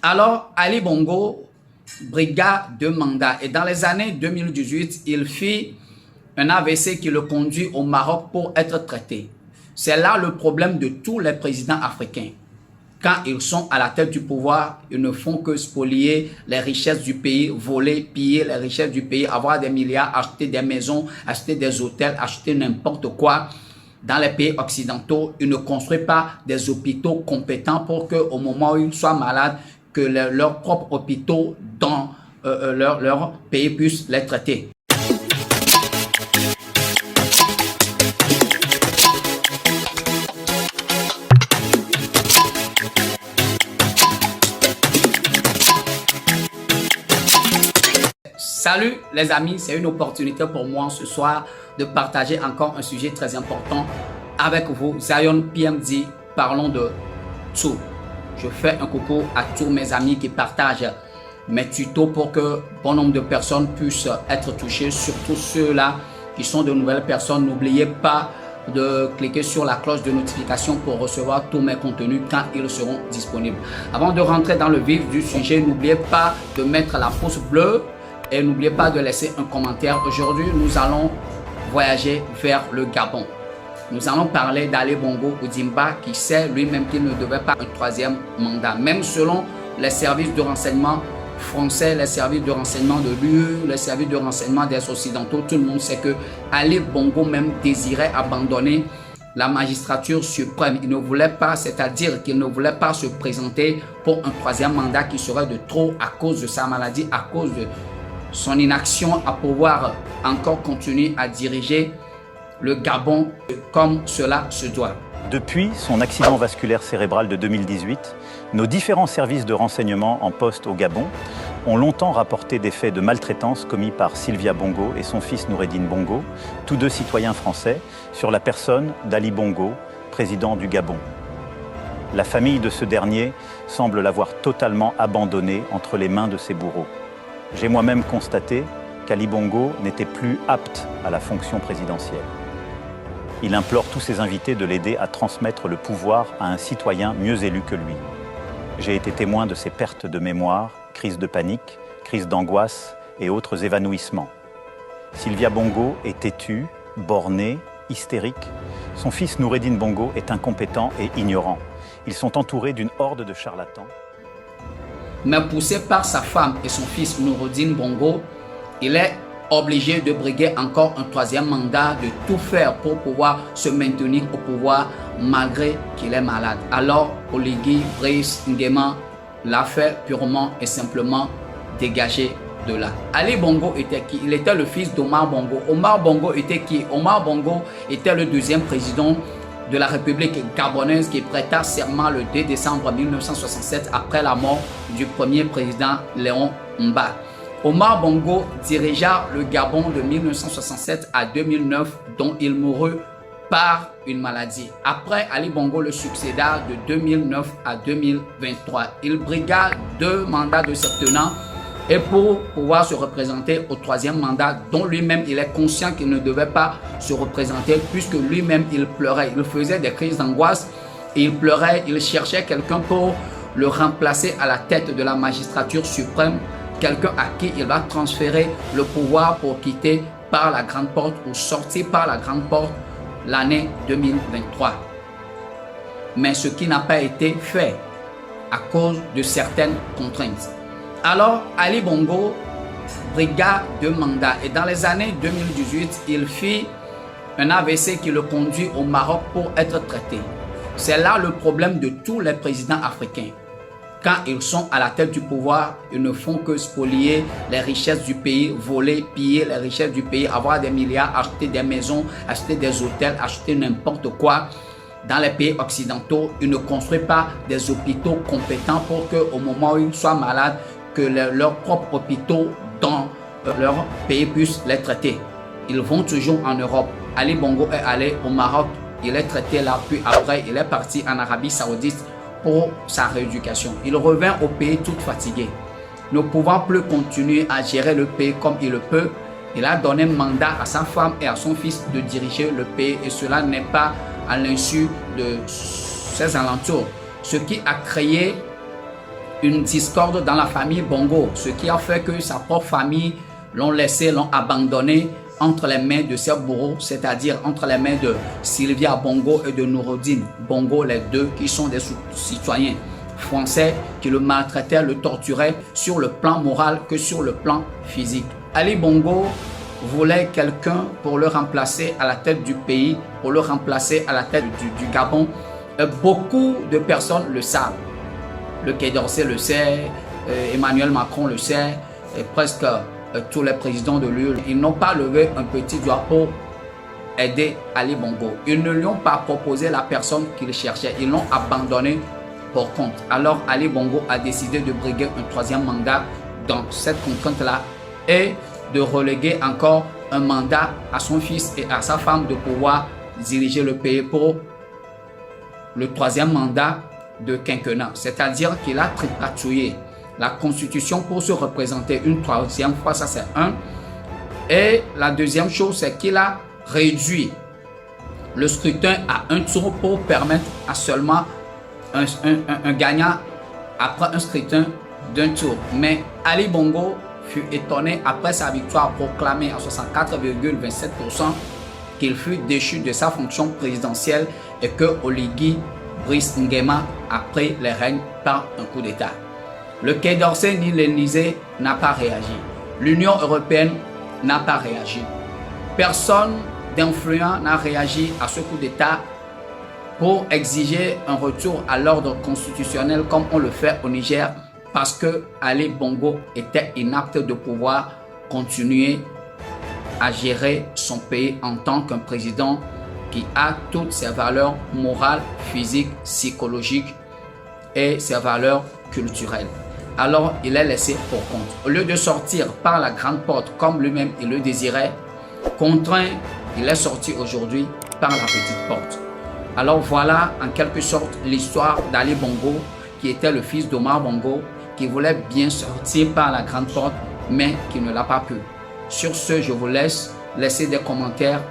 Alors, Ali Bongo brigade de mandat et dans les années 2018, il fit un AVC qui le conduit au Maroc pour être traité. C'est là le problème de tous les présidents africains. Quand ils sont à la tête du pouvoir, ils ne font que spolier les richesses du pays, voler, piller les richesses du pays, avoir des milliards, acheter des maisons, acheter des hôtels, acheter n'importe quoi. Dans les pays occidentaux, ils ne construisent pas des hôpitaux compétents pour qu'au moment où ils soient malades, que leurs propres hôpitaux dans leur pays puissent les traiter. Salut les amis, c'est une opportunité pour moi ce soir de partager encore un sujet très important avec vous. Zion PMD, parlons de tout. Je fais un coucou à tous mes amis qui partagent mes tutos pour que bon nombre de personnes puissent être touchées, surtout ceux-là qui sont de nouvelles personnes. N'oubliez pas de cliquer sur la cloche de notification pour recevoir tous mes contenus quand ils seront disponibles. Avant de rentrer dans le vif du sujet, n'oubliez pas de mettre la pouce bleue et n'oubliez pas de laisser un commentaire. Aujourd'hui, nous allons voyager vers le Gabon. Nous allons parler d'Ali Bongo Ondimba qui sait lui-même qu'il ne devait pas un troisième mandat. Même selon les services de renseignement français, les services de renseignement de l'UE, les services de renseignement des Occidentaux, tout le monde sait que Ali Bongo même désirait abandonner la magistrature suprême. Il ne voulait pas, c'est-à-dire qu'il ne voulait pas se présenter pour un troisième mandat qui serait de trop à cause de sa maladie, à cause de son inaction à pouvoir encore continuer à diriger le Gabon comme cela se doit. Depuis son accident vasculaire cérébral de 2018, nos différents services de renseignement en poste au Gabon ont longtemps rapporté des faits de maltraitance commis par Sylvia Bongo et son fils Noureddine Bongo, tous deux citoyens français, sur la personne d'Ali Bongo, président du Gabon. La famille de ce dernier semble l'avoir totalement abandonné entre les mains de ses bourreaux. J'ai moi-même constaté qu'Ali Bongo n'était plus apte à la fonction présidentielle. Il implore tous ses invités de l'aider à transmettre le pouvoir à un citoyen mieux élu que lui. J'ai été témoin de ses pertes de mémoire, crises de panique, crises d'angoisse et autres évanouissements. Sylvia Bongo est têtue, bornée, hystérique. Son fils Noureddine Bongo est incompétent et ignorant. Ils sont entourés d'une horde de charlatans. Mais poussé par sa femme et son fils Noureddine Bongo, il est obligé de briguer encore un troisième mandat, de tout faire pour pouvoir se maintenir au pouvoir malgré qu'il est malade. Alors, Oligui Brice Nguema l'a fait purement et simplement dégager de là. Ali Bongo était qui? Il était le fils d'Omar Bongo. Omar Bongo était qui? Omar Bongo était le deuxième président de la République gabonaise qui prêta serment le 2 décembre 1967 après la mort du premier président Léon Mba. Omar Bongo dirigea le Gabon de 1967 à 2009 dont il mourut par une maladie. Après, Ali Bongo le succéda de 2009 à 2023. Il brigua 2 mandats de septennat et pour pouvoir se représenter au troisième mandat dont lui-même il est conscient qu'il ne devait pas se représenter puisque lui-même il pleurait, il faisait des crises d'angoisse, il pleurait, il cherchait quelqu'un pour le remplacer à la tête de la magistrature suprême, quelqu'un à qui il va transférer le pouvoir pour quitter par la grande porte ou sortir par la grande porte l'année 2023. Mais ce qui n'a pas été fait à cause de certaines contraintes. Alors, Ali Bongo brigade de mandat et dans les années 2018, il fit un AVC qui le conduit au Maroc pour être traité. C'est là le problème de tous les présidents africains. Quand ils sont à la tête du pouvoir, ils ne font que spolier les richesses du pays, voler, piller les richesses du pays, avoir des milliards, acheter des maisons, acheter des hôtels, acheter n'importe quoi. Dans les pays occidentaux, ils ne construisent pas des hôpitaux compétents pour qu'au moment où ils soient malades, que leurs propres hôpitaux dans leur pays puissent les traiter. Ils vont toujours en Europe. Ali Bongo est allé au Maroc, il est traité là, puis après il est parti en Arabie Saoudite pour sa rééducation. Il revient au pays tout fatigué. Ne pouvant plus continuer à gérer le pays comme il le peut, il a donné mandat à sa femme et à son fils de diriger le pays et cela n'est pas à l'insu de ses alentours. Ce qui a créé une discorde dans la famille Bongo, ce qui a fait que sa propre famille l'ont laissé, l'ont abandonné entre les mains de ses bourreaux, c'est-à-dire entre les mains de Sylvia Bongo et de Noureddine Bongo, les deux qui sont des citoyens français qui le maltraitaient, le torturaient sur le plan moral que sur le plan physique. Ali Bongo voulait quelqu'un pour le remplacer à la tête du pays, pour le remplacer à la tête du Gabon. Beaucoup de personnes le savent. Le Quai d'Orsay le sait, Emmanuel Macron le sait, et presque tous les présidents de l'UE. Ils n'ont pas levé un petit doigt pour aider Ali Bongo. Ils ne lui ont pas proposé la personne qu'il cherchait. Ils l'ont abandonné pour compte. Alors Ali Bongo a décidé de briguer un troisième mandat dans cette contrainte-là et de reléguer encore un mandat à son fils et à sa femme de pouvoir diriger le pays pour le troisième mandat de quinquennat. C'est-à-dire qu'il a tripatouillé la constitution pour se représenter une troisième fois, ça c'est un. Et la deuxième chose, c'est qu'il a réduit le scrutin à un tour pour permettre à seulement un gagnant après un scrutin d'un tour. Mais Ali Bongo fut étonné après sa victoire proclamée à 64,27% qu'il fut déchu de sa fonction présidentielle et que Oligui Brice Nguema a pris les rênes par un coup d'État. Le Quai d'Orsay ni l'Élysée n'a pas réagi. L'Union européenne n'a pas réagi. Personne d'influent n'a réagi à ce coup d'État pour exiger un retour à l'ordre constitutionnel comme on le fait au Niger parce que Ali Bongo était inapte de pouvoir continuer à gérer son pays en tant qu'un président qui a toutes ses valeurs morales, physiques, psychologiques et ses valeurs culturelles. Alors il est laissé pour compte. Au lieu de sortir par la grande porte comme lui-même il le désirait, contraint, il est sorti aujourd'hui par la petite porte. Alors voilà en quelque sorte l'histoire d'Ali Bongo qui était le fils d'Omar Bongo qui voulait bien sortir par la grande porte mais qui ne l'a pas pu. Sur ce, je vous laisse laisser des commentaires,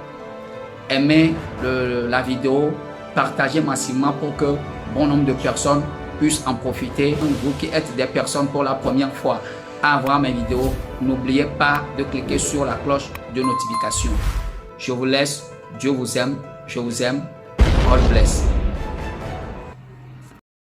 aimer la vidéo, partager massivement pour que bon nombre de personnes puissent en profiter. Vous qui êtes des personnes pour la première fois à voir mes vidéos, n'oubliez pas de cliquer sur la cloche de notification. Je vous laisse, Dieu vous aime, je vous aime, God bless.